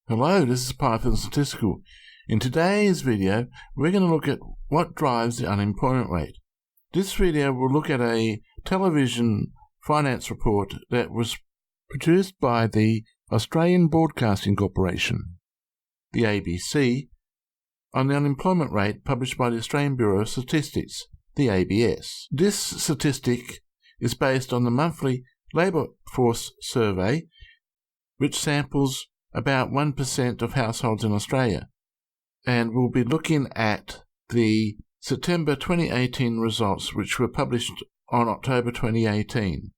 Hello, this is Python Statistical. In today's video, we're going to look at what drives the unemployment rate. This video will look at a television finance report that was produced by the Australian Broadcasting Corporation, the ABC, on the unemployment rate published by the Australian Bureau of Statistics, the ABS. This statistic is based on the monthly labour force survey, which samples about 1% of households in Australia, and we'll be looking at the September 2018 results, which were published on October 2018.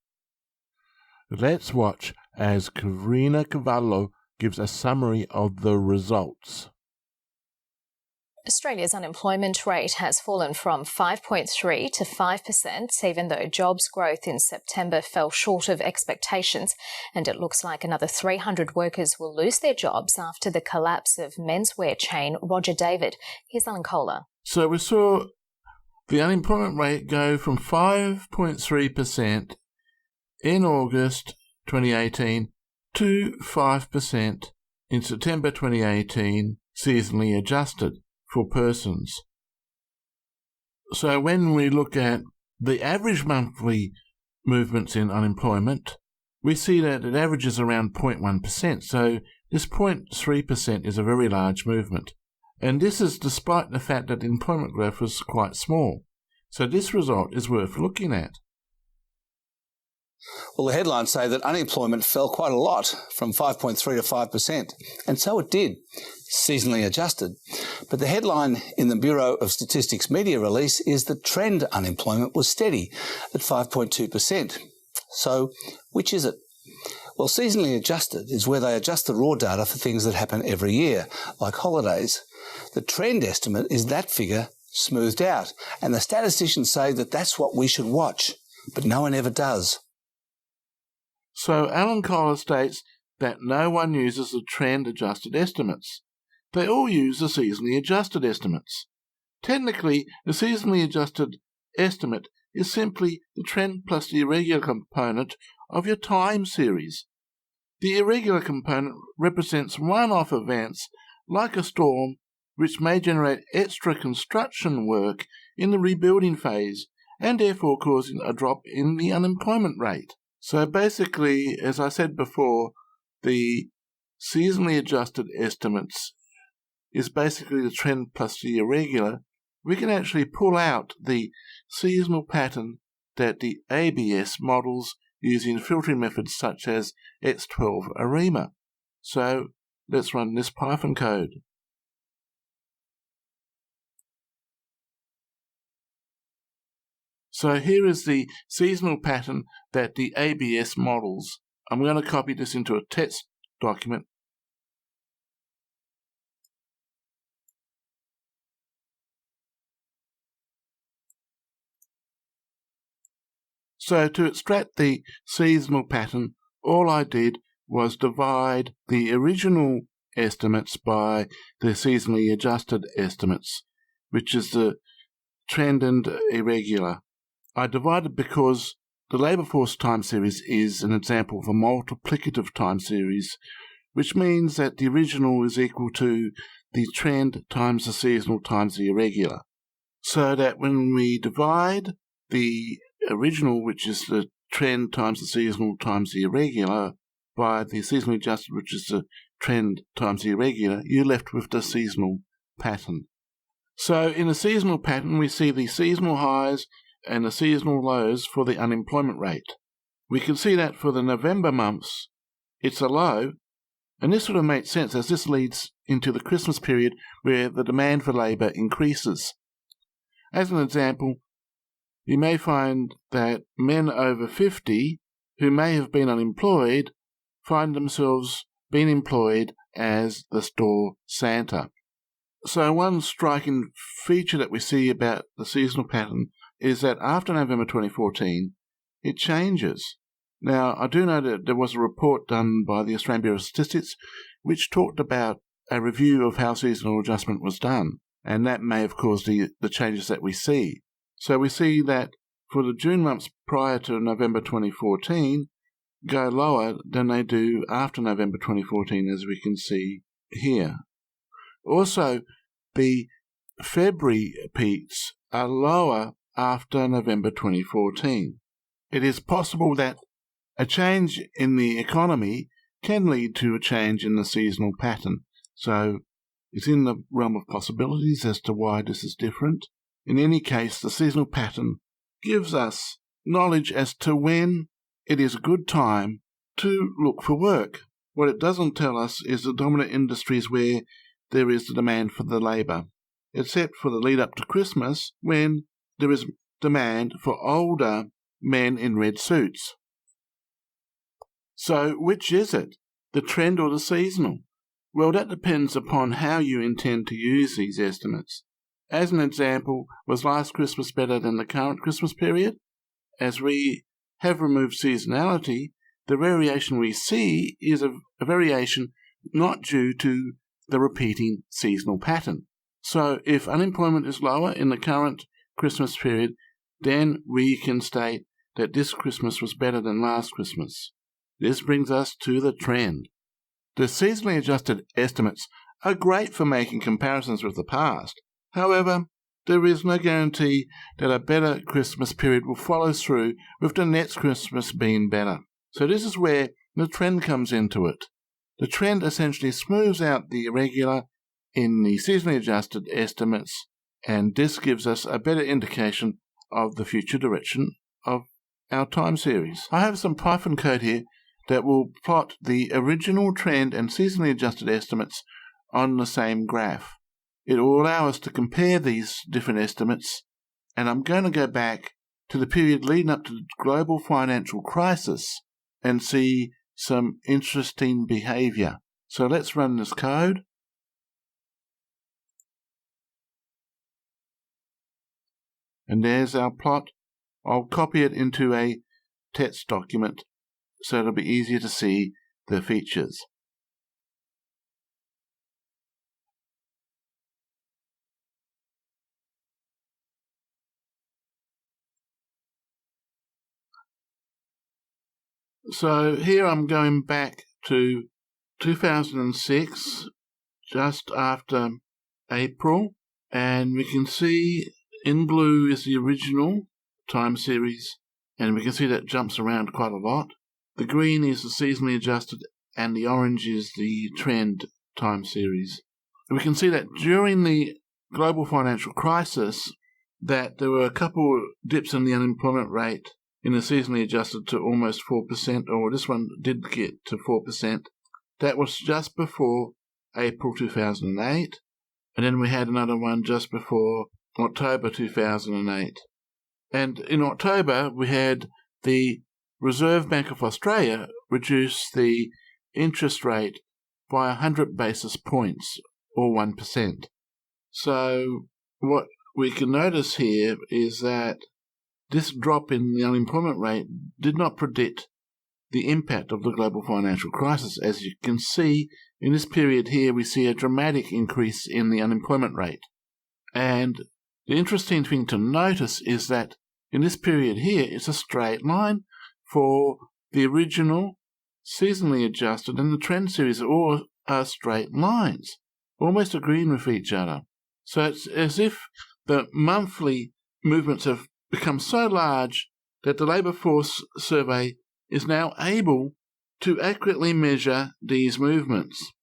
Let's watch as Karina Carvalho gives a summary of the results. Australia's unemployment rate has fallen from 5.3 to 5%, even though jobs growth in September fell short of expectations, and it looks like another 300 workers will lose their jobs after the collapse of menswear chain Roger David. Here's Alan Kohler. So we saw the unemployment rate go from 5.3% in August 2018 to 5% in September 2018, seasonally adjusted for persons. So when we look at the average monthly movements in unemployment, we see that it averages around 0.1%. So this 0.3% is a very large movement. And this is despite the fact that employment growth was quite small. So this result is worth looking at. Well, the headlines say that unemployment fell quite a lot, from 5.3 to 5%, and so it did, seasonally adjusted. But the headline in the Bureau of Statistics media release is that trend unemployment was steady at 5.2%. So, which is it? Well, seasonally adjusted is where they adjust the raw data for things that happen every year, like holidays. The trend estimate is that figure smoothed out, and the statisticians say that that's what we should watch, but no one ever does. So Alan Kohler states that no one uses the trend-adjusted estimates. They all use the seasonally adjusted estimates. Technically, the seasonally adjusted estimate is simply the trend plus the irregular component of your time series. The irregular component represents one-off events like a storm, which may generate extra construction work in the rebuilding phase and therefore causing a drop in the unemployment rate. So basically, as I said before, the seasonally adjusted estimates is basically the trend plus the irregular. We can actually pull out the seasonal pattern that the ABS models using filtering methods such as X12 ARIMA. So let's run this Python code. So here is the seasonal pattern that the ABS models. I'm going to copy this into a text document. So to extract the seasonal pattern, all I did was divide the original estimates by the seasonally adjusted estimates, which is the trend and irregular. I divided because the labour force time series is an example of a multiplicative time series, which means that the original is equal to the trend times the seasonal times the irregular. So that when we divide the original, which is the trend times the seasonal times the irregular, by the seasonally adjusted, which is the trend times the irregular, you're left with the seasonal pattern. So in the seasonal pattern, we see the seasonal highs and the seasonal lows for the unemployment rate. We can see that for the November months, it's a low, and this sort of makes sense as this leads into the Christmas period where the demand for labour increases. As an example, you may find that men over 50 who may have been unemployed find themselves being employed as the store Santa. So one striking feature that we see about the seasonal pattern is that after November 2014, it changes. Now, I do know that there was a report done by the Australian Bureau of Statistics which talked about a review of how seasonal adjustment was done, and that may have caused the changes that we see. So we see that for the June months prior to November 2014 go lower than they do after November 2014, as we can see here. Also, the February peaks are lower after November 2014. It is possible that a change in the economy can lead to a change in the seasonal pattern, so it's in the realm of possibilities as to why this is different. In any case, the seasonal pattern gives us knowledge as to when it is a good time to look for work. What it doesn't tell us is the dominant industries where there is the demand for the labour, except for the lead up to Christmas when there is demand for older men in red suits. So which is it, the trend or the seasonal? Well, that depends upon how you intend to use these estimates. As an example, was last Christmas better than the current Christmas period? As we have removed seasonality, the variation we see is a variation not due to the repeating seasonal pattern. So if unemployment is lower in the current Christmas period, then we can state that this Christmas was better than last Christmas. This brings us to the trend. The seasonally adjusted estimates are great for making comparisons with the past. However, there is no guarantee that a better Christmas period will follow through with the next Christmas being better. So this is where the trend comes into it. The trend essentially smooths out the irregular in the seasonally adjusted estimates, and this gives us a better indication of the future direction of our time series. I have some Python code here that will plot the original trend and seasonally adjusted estimates on the same graph. It will allow us to compare these different estimates, and I'm going to go back to the period leading up to the global financial crisis and see some interesting behaviour. So let's run this code. And there's our plot. I'll copy it into a text document so it'll be easier to see the features. So here I'm going back to 2006, just after April, and we can see in blue is the original time series, and we can see that jumps around quite a lot. The green is the seasonally adjusted, and the orange is the trend time series. We can see that during the global financial crisis, that there were a couple dips in the unemployment rate in the seasonally adjusted to almost 4%, or this one did get to 4%. That was just before April 2008, and then we had another one just before October 2008. And in October, we had the Reserve Bank of Australia reduce the interest rate by 100 basis points, or 1%. So what we can notice here is that this drop in the unemployment rate did not predict the impact of the global financial crisis. As you can see, in this period here, we see a dramatic increase in the unemployment rate. And the interesting thing to notice is that in this period here, it's a straight line for the original, seasonally adjusted, and the trend series all are straight lines, almost agreeing with each other. So it's as if the monthly movements have become so large that the labour force survey is now able to accurately measure these movements.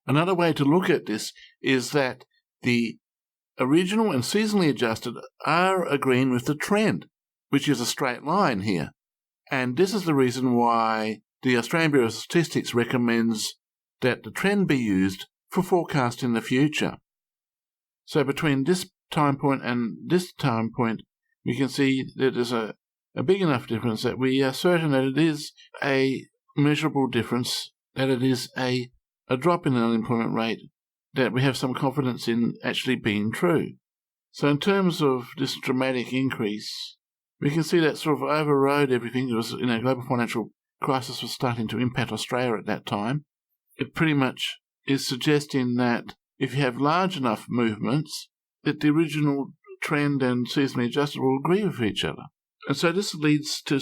Another way to look at this is that the original and seasonally adjusted are agreeing with the trend, which is a straight line here. And this is the reason why the Australian Bureau of Statistics recommends that the trend be used for forecasting the future. So between this time point and this time point, we can see that there's a big enough difference that we are certain that it is a measurable difference, that it is a drop in the unemployment rate, that we have some confidence in actually being true. So in terms of this dramatic increase, we can see that sort of overrode everything. It was, global financial crisis was starting to impact Australia at that time. It pretty much is suggesting that if you have large enough movements, that the original trend and seasonally adjusted will agree with each other. And so this leads to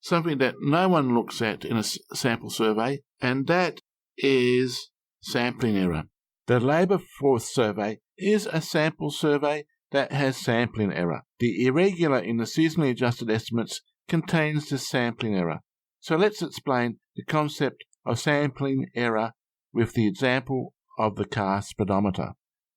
something that no one looks at in a sample survey, and that is sampling error. The labour force survey is a sample survey that has sampling error. The irregular in the seasonally adjusted estimates contains this sampling error. So let's explain the concept of sampling error with the example of the car speedometer.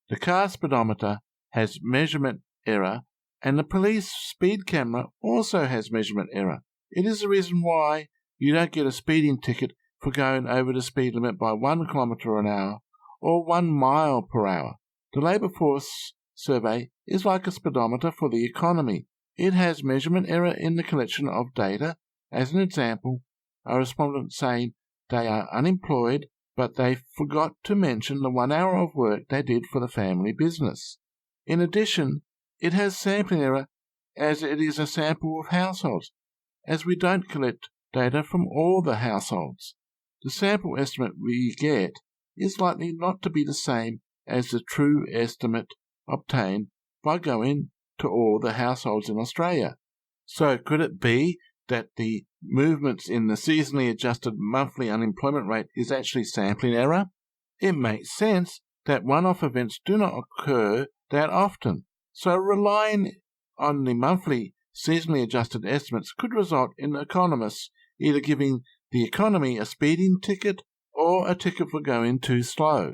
The car speedometer has measurement error, and the police speed camera also has measurement error. It is the reason why you don't get a speeding ticket for going over the speed limit by 1 kilometre an hour or 1 mile per hour. The labour force survey is like a speedometer for the economy. It has measurement error in the collection of data. As an example, a respondent saying they are unemployed, but they forgot to mention the 1 hour of work they did for the family business. In addition, it has sampling error as it is a sample of households, as we don't collect data from all the households. The sample estimate we get is likely not to be the same as the true estimate obtained by going to all the households in Australia. So could it be that the movements in the seasonally adjusted monthly unemployment rate is actually sampling error? It makes sense that one-off events do not occur that often, so relying on the monthly seasonally adjusted estimates could result in economists either giving the economy a speeding ticket or a ticket for going too slow.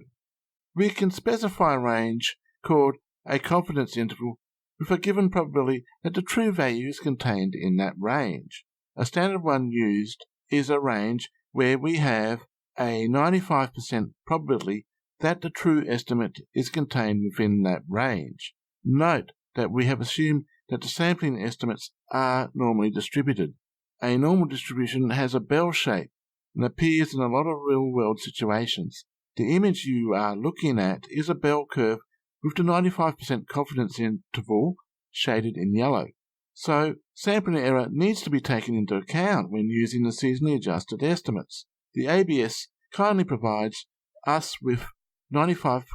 We can specify a range called a confidence interval with a given probability that the true value is contained in that range. A standard one used is a range where we have a 95% probability that the true estimate is contained within that range. Note that we have assumed that the sampling estimates are normally distributed. A normal distribution has a bell shape and appears in a lot of real-world situations. The image you are looking at is a bell curve with the 95% confidence interval shaded in yellow. So, sampling error needs to be taken into account when using the seasonally adjusted estimates. The ABS kindly provides us with 95%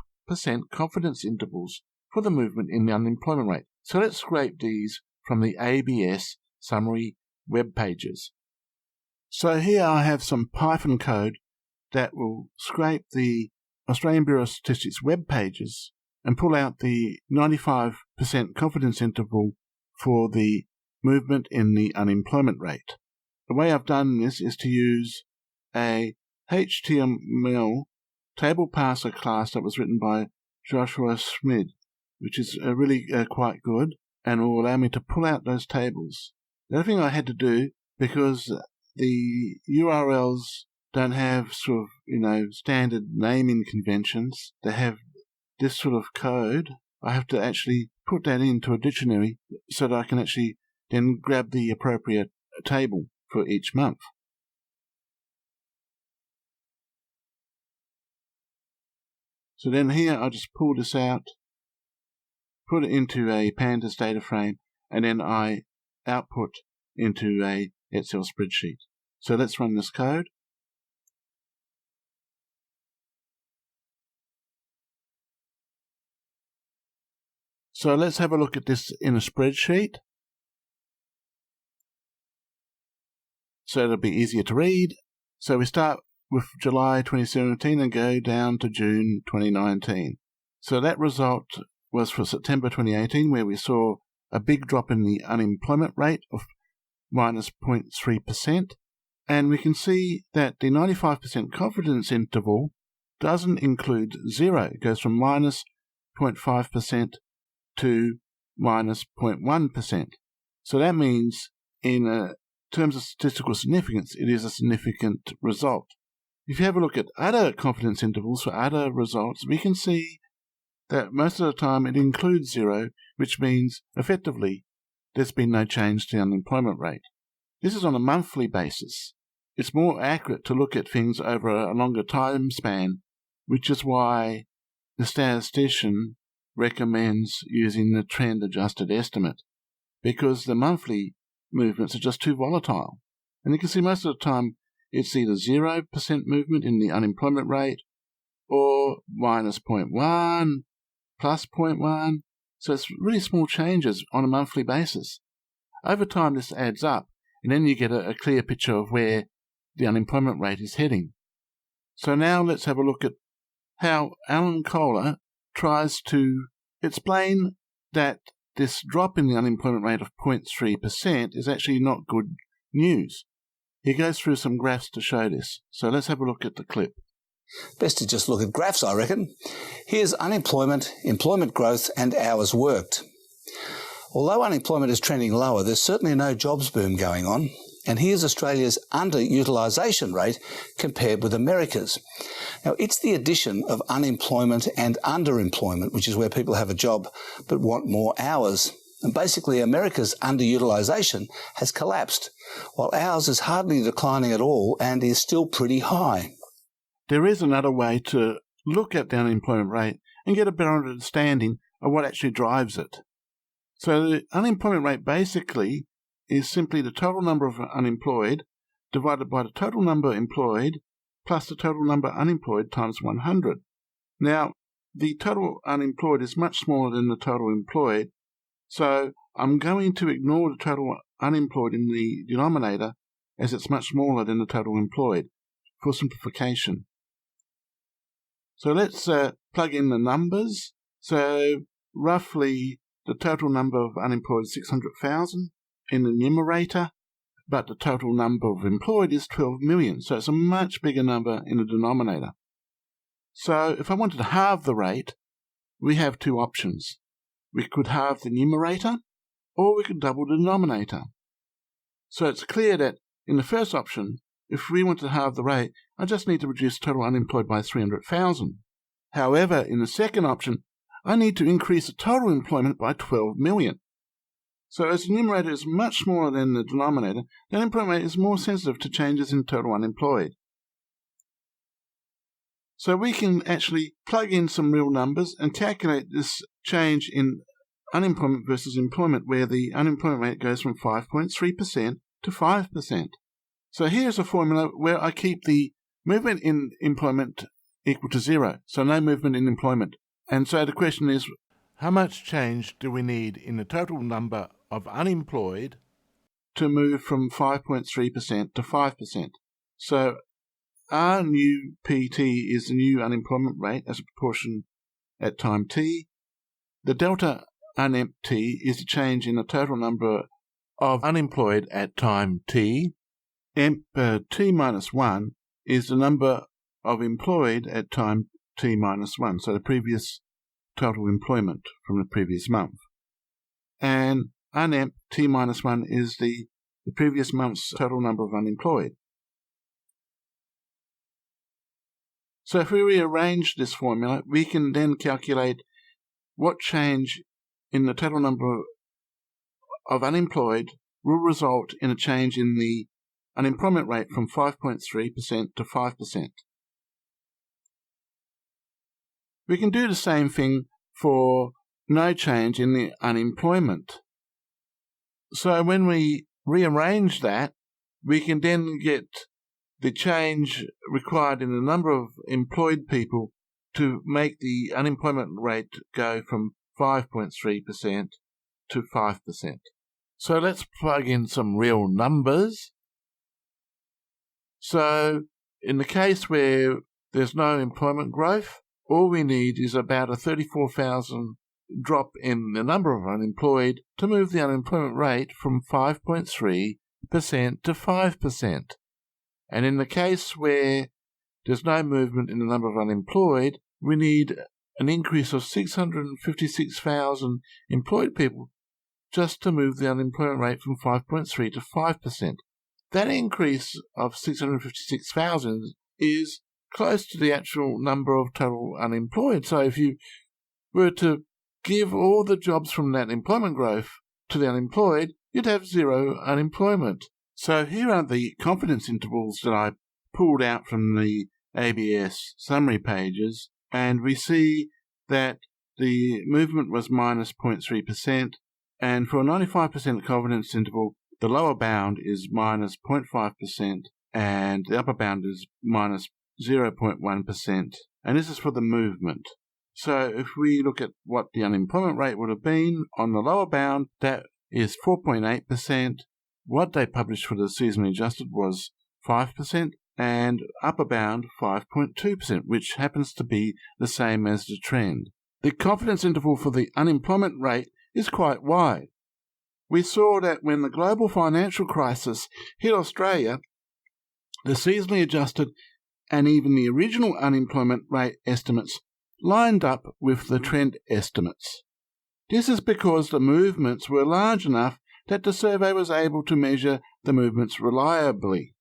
confidence intervals for the movement in the unemployment rate. So let's scrape these from the ABS summary web pages. So here I have some Python code that will scrape the Australian Bureau of Statistics web pages and pull out the 95% confidence interval for the movement in the unemployment rate. The way I've done this is to use a HTML table parser class that was written by Josua Schmid, which is really quite good and will allow me to pull out those tables. The other thing I had to do, because the URLs don't have sort of, standard naming conventions, they have this sort of code, I have to actually put that into a dictionary so that I can actually then grab the appropriate table for each month. So then here I just pull this out, put it into a pandas data frame, and then I output into a Excel spreadsheet. So let's run this code. So let's have a look at this in a spreadsheet. So it'll be easier to read. So we start with July 2017 and go down to June 2019. So that result was for September 2018, where we saw a big drop in the unemployment rate of minus 0.3%. And we can see that the 95% confidence interval doesn't include zero. It goes from minus 0.5% to minus 0.1%. So that means in terms of statistical significance, it is a significant result. If you have a look at other confidence intervals for other results, we can see that most of the time it includes zero, which means effectively there's been no change to the unemployment rate. This is on a monthly basis. It's more accurate to look at things over a longer time span, which is why the statistician recommends using the trend-adjusted estimate, because the monthly movements are just too volatile. And you can see most of the time it's either 0% movement in the unemployment rate or minus 0.1, plus 0.1. So it's really small changes on a monthly basis. over time this adds up, and then you get a clear picture of where the unemployment rate is heading. So now let's have a look at how Alan Kohler tries to explain that this drop in the unemployment rate of 0.3% is actually not good news. He goes through some graphs to show this. So let's have a look at the clip. Best to just look at graphs, I reckon. Here's unemployment, employment growth and hours worked. Although unemployment is trending lower, there's certainly no jobs boom going on. And here's Australia's underutilisation rate compared with America's. Now, it's the addition of unemployment and underemployment, which is where people have a job but want more hours. And basically, America's underutilisation has collapsed, while ours is hardly declining at all and is still pretty high. There is another way to look at the unemployment rate and get a better understanding of what actually drives it. So the unemployment rate basically is simply the total number of unemployed divided by the total number employed plus the total number unemployed times 100. Now, the total unemployed is much smaller than the total employed, so I'm going to ignore the total unemployed in the denominator as it's much smaller than the total employed for simplification. So let's plug in the numbers. So roughly the total number of unemployed is 600,000 in the numerator, but the total number of employed is 12 million. So it's a much bigger number in the denominator. So if I wanted to halve the rate, we have two options. We could halve the numerator, or we could double the denominator. So it's clear that in the first option, if we want to halve the rate, I just need to reduce total unemployed by 300,000. However, in the second option, I need to increase the total employment by 12 million. So as the numerator is much smaller than the denominator, the unemployment rate is more sensitive to changes in total unemployed. So we can actually plug in some real numbers and calculate this change in unemployment versus employment, where the unemployment rate goes from 5.3% to 5%. So here's a formula where I keep the movement in employment equal to 0, so no movement in employment. And so the question is, how much change do we need in the total number of unemployed to move from 5.3% to 5%? So our new PT is the new unemployment rate as a proportion at time t. The delta unempt t is the change in the total number of unemployed at time t. Emp t minus 1 is the number of employed at time t minus 1, so the previous total employment from the previous month. And unemp t minus 1 is the previous month's total number of unemployed. So if we rearrange this formula, we can then calculate what change in the total number of unemployed will result in a change in the unemployment rate from 5.3% to 5%. We can do the same thing for no change in the unemployment. So when we rearrange that, we can then get the change required in the number of employed people to make the unemployment rate go from 5.3% to 5%. So let's plug in some real numbers. So in the case where there's no employment growth, all we need is about a 34,000 drop in the number of unemployed to move the unemployment rate from 5.3% to 5%. And in the case where there's no movement in the number of unemployed, we need an increase of 656,000 employed people just to move the unemployment rate from 5.3 to 5%. That increase of 656,000 is close to the actual number of total unemployed. So if you were to give all the jobs from that employment growth to the unemployed, you'd have zero unemployment. So here are the confidence intervals that I pulled out from the ABS summary pages, and we see that the movement was minus 0.3%, and for a 95% confidence interval, the lower bound is minus 0.5%, and the upper bound is minus 0.1%, and this is for the movement. So if we look at what the unemployment rate would have been on the lower bound, that is 4.8%. What they published for the seasonally adjusted was 5%, and upper bound 5.2%, which happens to be the same as the trend. The confidence interval for the unemployment rate is quite wide. We saw that when the global financial crisis hit Australia, the seasonally adjusted and even the original unemployment rate estimates lined up with the trend estimates. This is because the movements were large enough that the survey was able to measure the movements reliably.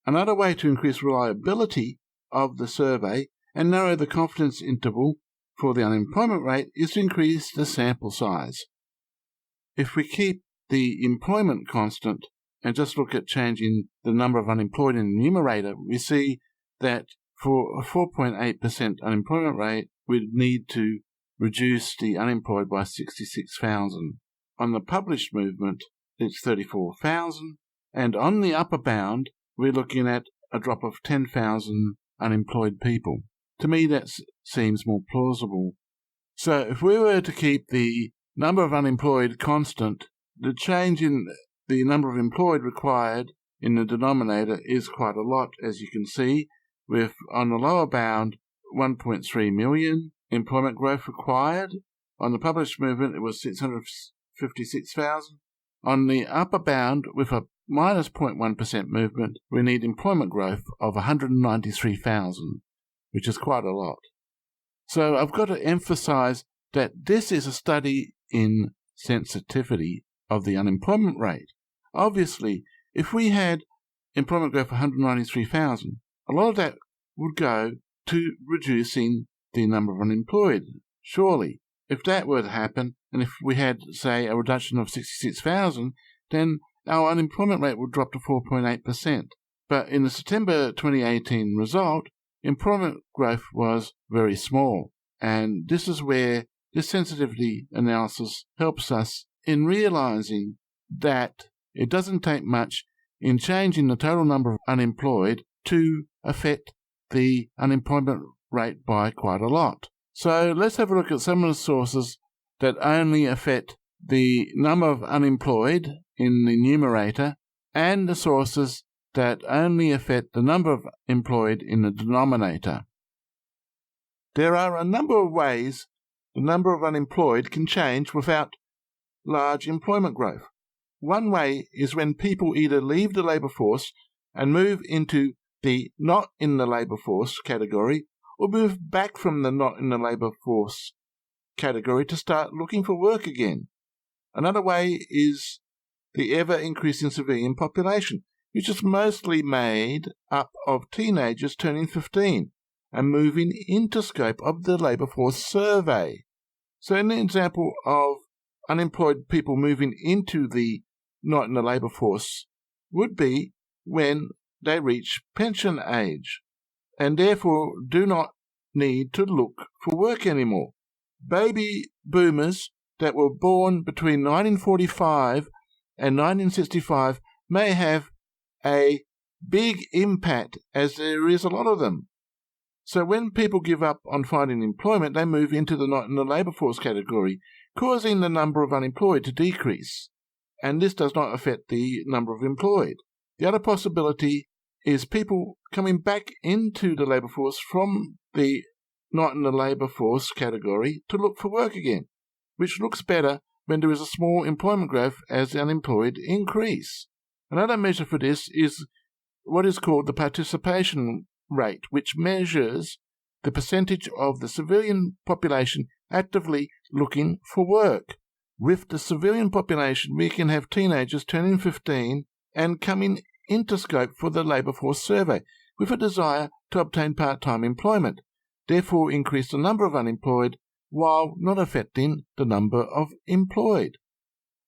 Another way to increase reliability of the survey and narrow the confidence interval for the unemployment rate is to increase the sample size. If we keep the employment constant and just look at changing the number of unemployed in the numerator, we see that for a 4.8% unemployment rate, we'd need to reduce the unemployed by 66,000. On the published movement, it's 34,000, and on the upper bound, we're looking at a drop of 10,000 unemployed people. To me, that seems more plausible. So if we were to keep the number of unemployed constant, the change in the number of employed required in the denominator is quite a lot, as you can see, with on the lower bound 1.3 million employment growth required. On the published movement, it was 656,000. On the upper bound, with a minus 0.1% movement, we need employment growth of 193,000, which is quite a lot. So I've got to emphasize that this is a study in sensitivity of the unemployment rate. Obviously, if we had employment growth of 193,000, a lot of that would go to reducing the number of unemployed, surely. If that were to happen, and if we had, say, a reduction of 66,000, then our unemployment rate would drop to 4.8%. But in the September 2018 result, employment growth was very small, and this is where this sensitivity analysis helps us in realizing that it doesn't take much in changing the total number of unemployed to affect the unemployment rate by quite a lot. So let's have a look at some of the sources that only affect the number of unemployed in the numerator and the sources that only affect the number of employed in the denominator. There are a number of ways the number of unemployed can change without large employment growth. One way is when people either leave the labour force and move into the not in the labour force category, or move back from the not in the labour force category to start looking for work again. Another way is the ever-increasing civilian population, which is mostly made up of teenagers turning 15 and moving into scope of the labour force survey. So an example of unemployed people moving into the not in the labour force would be when they reach pension age and therefore do not need to look for work anymore. Baby boomers that were born between 1945 and 1965 may have a big impact, as there is a lot of them. So when people give up on finding employment, they move into the not in the labour force category, causing the number of unemployed to decrease. And this does not affect the number of employed. The other possibility is people coming back into the labour force from the not in the labour force category to look for work again, which looks better when there is a small employment growth as the unemployed increase. Another measure for this is what is called the participation rate, which measures the percentage of the civilian population actively looking for work. With the civilian population, we can have teenagers turning 15 and coming into scope for the labour force survey with a desire to obtain part-time employment, therefore increase the number of unemployed while not affecting the number of employed.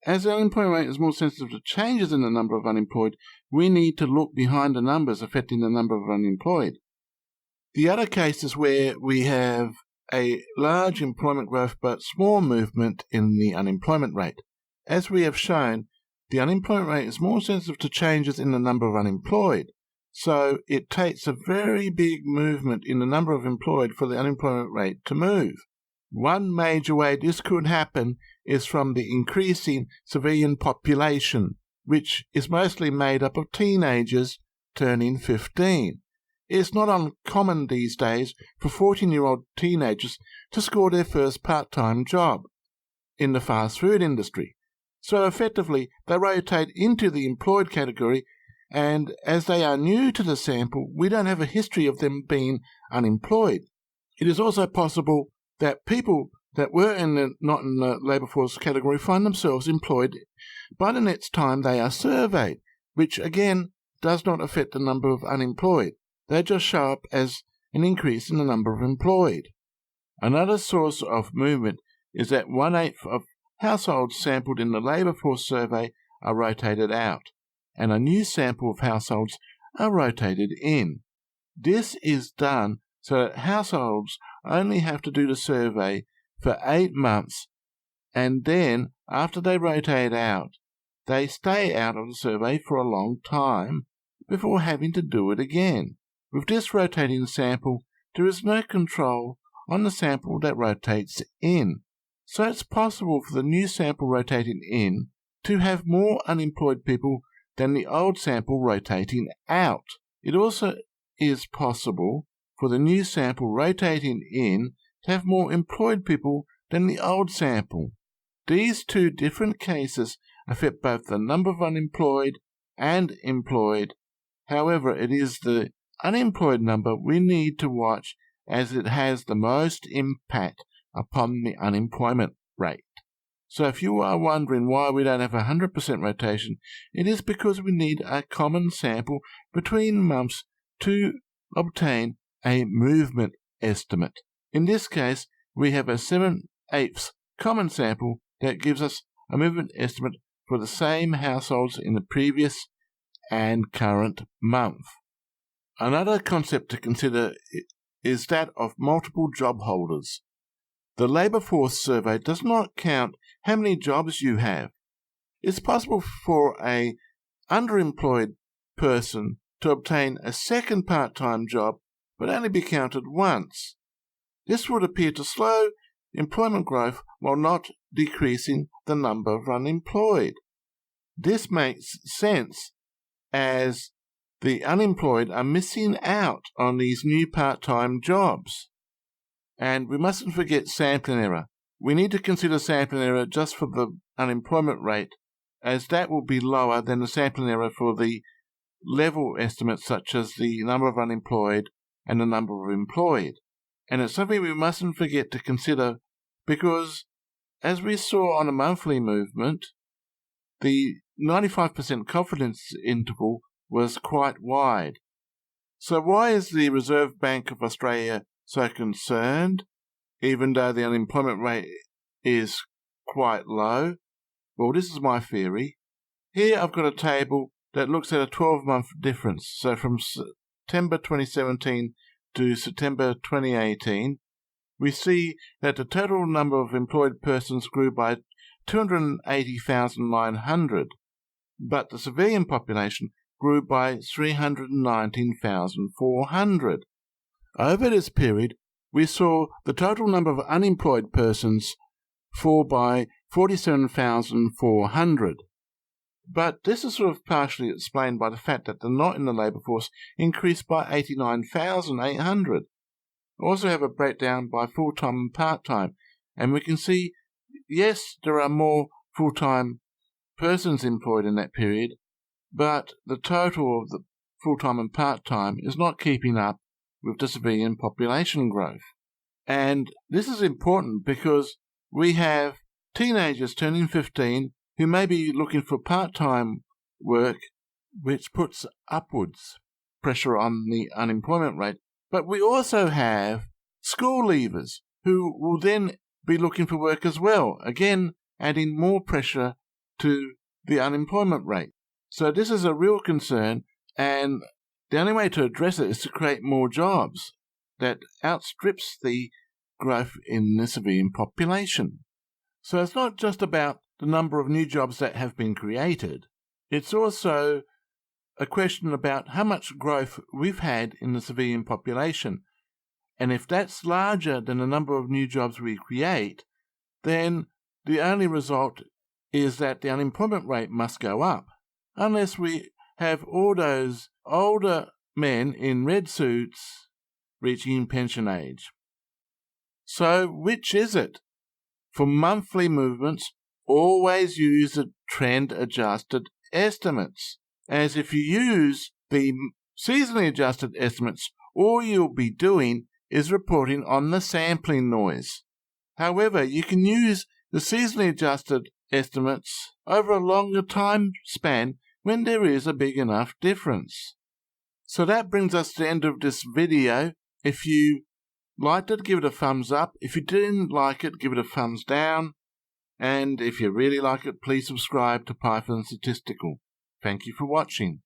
As the unemployment rate is more sensitive to changes in the number of unemployed, we need to look behind the numbers affecting the number of unemployed. The other case is where we have a large employment growth but small movement in the unemployment rate. As we have shown, the unemployment rate is more sensitive to changes in the number of unemployed, so it takes a very big movement in the number of employed for the unemployment rate to move. One major way this could happen is from the increasing civilian population, which is mostly made up of teenagers turning 15. It's not uncommon these days for 14-year-old teenagers to score their first part-time job in the fast food industry. So effectively, they rotate into the employed category, and as they are new to the sample, we don't have a history of them being unemployed. It is also possible that people that were not in the labour force category find themselves employed by the next time they are surveyed, which again does not affect the number of unemployed. They just show up as an increase in the number of employed. Another source of movement is that 1/8 of households sampled in the labour force survey are rotated out, and a new sample of households are rotated in. This is done so that households only have to do the survey for 8 months, and then, after they rotate out, they stay out of the survey for a long time before having to do it again. With this rotating sample, there is no control on the sample that rotates in. So it's possible for the new sample rotating in to have more unemployed people than the old sample rotating out. It also is possible for the new sample rotating in to have more employed people than the old sample. These two different cases affect both the number of unemployed and employed. However, it is the unemployed number we need to watch, as it has the most impact upon the unemployment rate. So if you are wondering why we don't have 100% rotation, it is because we need a common sample between months to obtain a movement estimate. In this case, we have a 7/8 common sample that gives us a movement estimate for the same households in the previous and current month. Another concept to consider is that of multiple job holders. The labour force survey does not count how many jobs you have. It's possible for an underemployed person to obtain a second part-time job but only be counted once. This would appear to slow employment growth while not decreasing the number of unemployed. This makes sense, as the unemployed are missing out on these new part-time jobs. And we mustn't forget sampling error. We need to consider sampling error just for the unemployment rate, as that will be lower than the sampling error for the level estimates such as the number of unemployed and the number of employed. And it's something we mustn't forget to consider, because as we saw on a monthly movement, the 95% confidence interval was quite wide. So why is the Reserve Bank of Australia so concerned, even though the unemployment rate is quite low? Well, this is my theory. Here I've got a table that looks at a 12-month difference. So from September 2017 to September 2018, we see that the total number of employed persons grew by 280,900, but the civilian population grew by 319,400. Over this period, we saw the total number of unemployed persons fall by 47,400. But this is sort of partially explained by the fact that the not in the labour force increased by 89,800. We also have a breakdown by full-time and part-time, and we can see, yes, there are more full-time persons employed in that period, but the total of the full-time and part-time is not keeping up with the civilian population growth. And this is important because we have teenagers turning 15 who may be looking for part-time work, which puts upwards pressure on the unemployment rate. But we also have school leavers who will then be looking for work as well, again adding more pressure to the unemployment rate. So this is a real concern, and the only way to address it is to create more jobs that outstrips the growth in the civilian population. So it's not just about the number of new jobs that have been created. It's also a question about how much growth we've had in the civilian population. And if that's larger than the number of new jobs we create, then the only result is that the unemployment rate must go up, unless we have all those older men in red suits reaching pension age. So which is it? For monthly movements, always use the trend-adjusted estimates, as if you use the seasonally adjusted estimates, all you'll be doing is reporting on the sampling noise. However, you can use the seasonally adjusted estimates over a longer time span when there is a big enough difference. So that brings us to the end of this video. If you liked it, give it a thumbs up. If you didn't like it, give it a thumbs down. And if you really like it, please subscribe to Python Statistical. Thank you for watching.